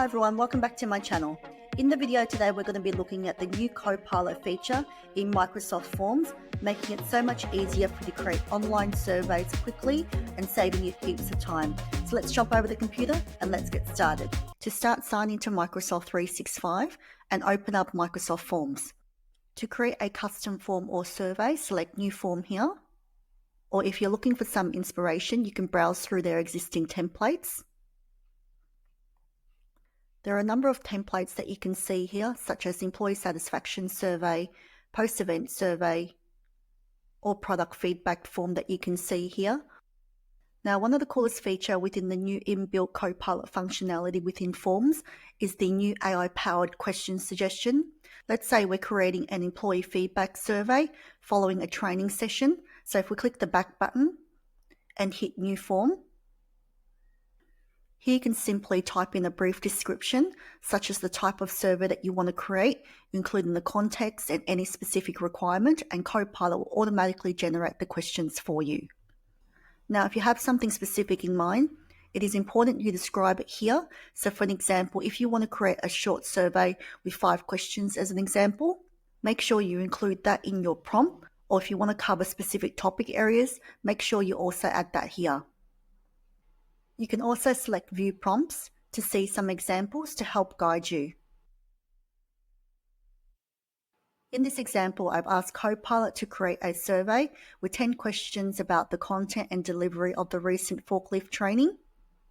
Hi everyone, welcome back to my channel. In the video today we're going to be looking at the new Copilot feature in Microsoft Forms, making it so much easier for you to create online surveys quickly and saving you heaps of time. So let's jump over the computer and let's get started. To start, sign into Microsoft 365 and open up Microsoft Forms. To create a custom form or survey, select New Form here. Or if you're looking for some inspiration, you can browse through their existing templates. There are a number of templates that you can see here, such as Employee Satisfaction Survey, Post-Event Survey, or Product Feedback Form that you can see here. Now, one of the coolest features within the new inbuilt Copilot functionality within Forms is the new AI-powered question suggestion. Let's say we're creating an employee feedback survey following a training session. So if we click the back button and hit New Form, here you can simply type in a brief description, such as the type of survey that you want to create, including the context and any specific requirement, and Copilot will automatically generate the questions for you. Now, if you have something specific in mind, it is important you describe it here. So for an example, if you want to create a short survey with 5 questions as an example, make sure you include that in your prompt, or if you want to cover specific topic areas, make sure you also add that here. You can also select View Prompts to see some examples to help guide you. In this example, I've asked Copilot to create a survey with 10 questions about the content and delivery of the recent forklift training.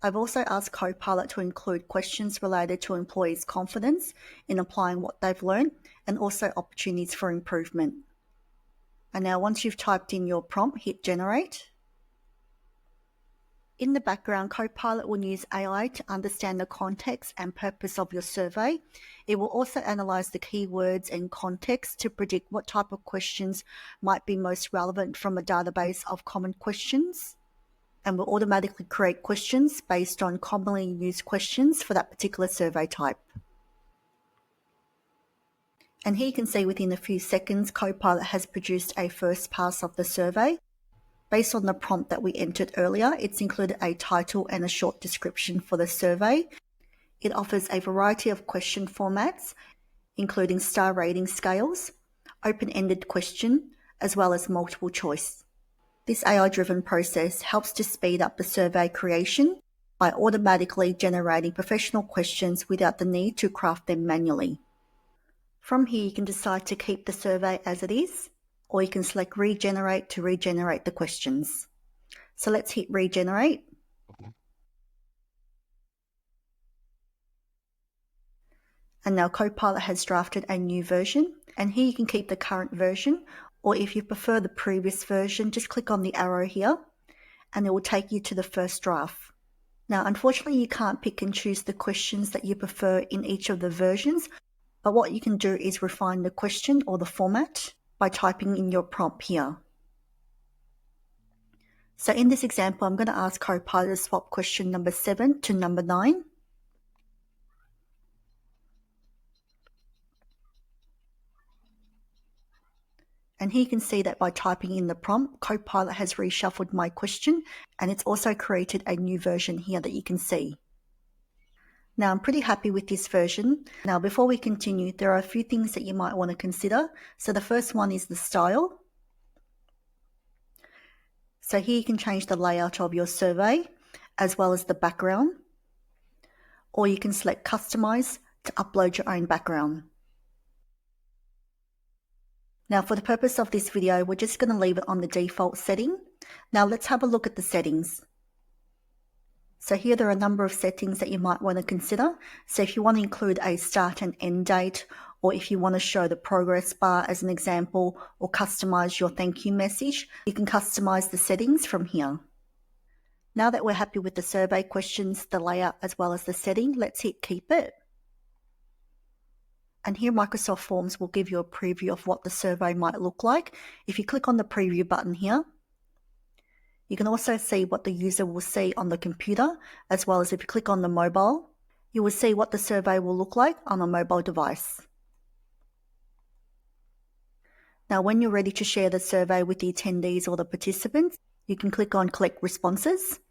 I've also asked Copilot to include questions related to employees' confidence in applying what they've learned and also opportunities for improvement. And now once you've typed in your prompt, hit Generate. In the background, Copilot will use AI to understand the context and purpose of your survey. It will also analyze the keywords and context to predict what type of questions might be most relevant from a database of common questions, and will automatically create questions based on commonly used questions for that particular survey type. And here you can see within a few seconds, Copilot has produced a first pass of the survey. Based on the prompt that we entered earlier, it's included a title and a short description for the survey. It offers a variety of question formats, including star rating scales, open-ended question, as well as multiple choice. This AI-driven process helps to speed up the survey creation by automatically generating professional questions without the need to craft them manually. From here, you can decide to keep the survey as it is, or you can select Regenerate to regenerate the questions. So let's hit Regenerate. And now Copilot has drafted a new version, and here you can keep the current version, or if you prefer the previous version, just click on the arrow here, and it will take you to the first draft. Now, unfortunately, you can't pick and choose the questions that you prefer in each of the versions, but what you can do is refine the question or the format by typing in your prompt here. So in this example, I'm going to ask Copilot to swap question number 7 to number 9. And here you can see that by typing in the prompt, Copilot has reshuffled my question, and it's also created a new version here that you can see. Now, I'm pretty happy with this version. Now, before we continue, there are a few things that you might want to consider. So the first one is the style. So here you can change the layout of your survey as well as the background, or you can select Customize to upload your own background. Now, for the purpose of this video, we're just going to leave it on the default setting. Now, let's have a look at the settings. So here there are a number of settings that you might want to consider. So if you want to include a start and end date, or if you want to show the progress bar as an example, or customize your thank you message, you can customize the settings from here. Now that we're happy with the survey questions, the layout, as well as the setting, let's hit Keep It. And here Microsoft Forms will give you a preview of what the survey might look like. If you click on the preview button here, you can also see what the user will see on the computer, as well as if you click on the mobile, you will see what the survey will look like on a mobile device. Now, when you're ready to share the survey with the attendees or the participants, you can click on Collect Responses.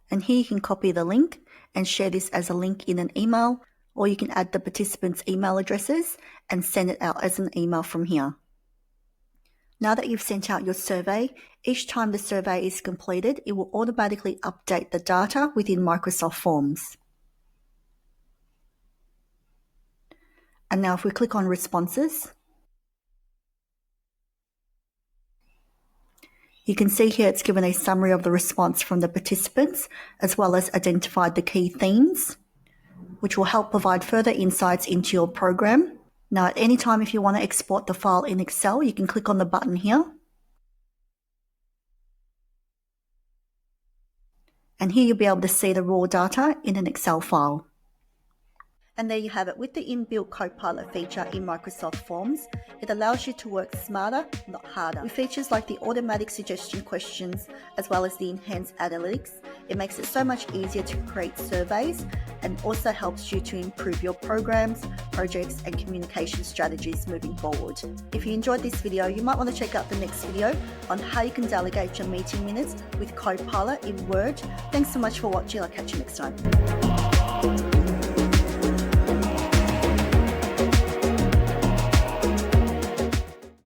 And here you can copy the link and share this as a link in an email, or you can add the participants' email addresses and send it out as an email from here. Now that you've sent out your survey, each time the survey is completed, it will automatically update the data within Microsoft Forms. And now if we click on responses, you can see here it's given a summary of the response from the participants, as well as identified the key themes, which will help provide further insights into your program. Now, at any time, if you want to export the file in Excel, you can click on the button here. And here you'll be able to see the raw data in an Excel file. And there you have it. With the inbuilt Copilot feature in Microsoft Forms, it allows you to work smarter, not harder. With features like the automatic suggestion questions, as well as the enhanced analytics, it makes it so much easier to create surveys and also helps you to improve your programs, projects, and communication strategies moving forward. If you enjoyed this video, you might want to check out the next video on how you can delegate your meeting minutes with Copilot in Word. Thanks so much for watching. I'll catch you next time.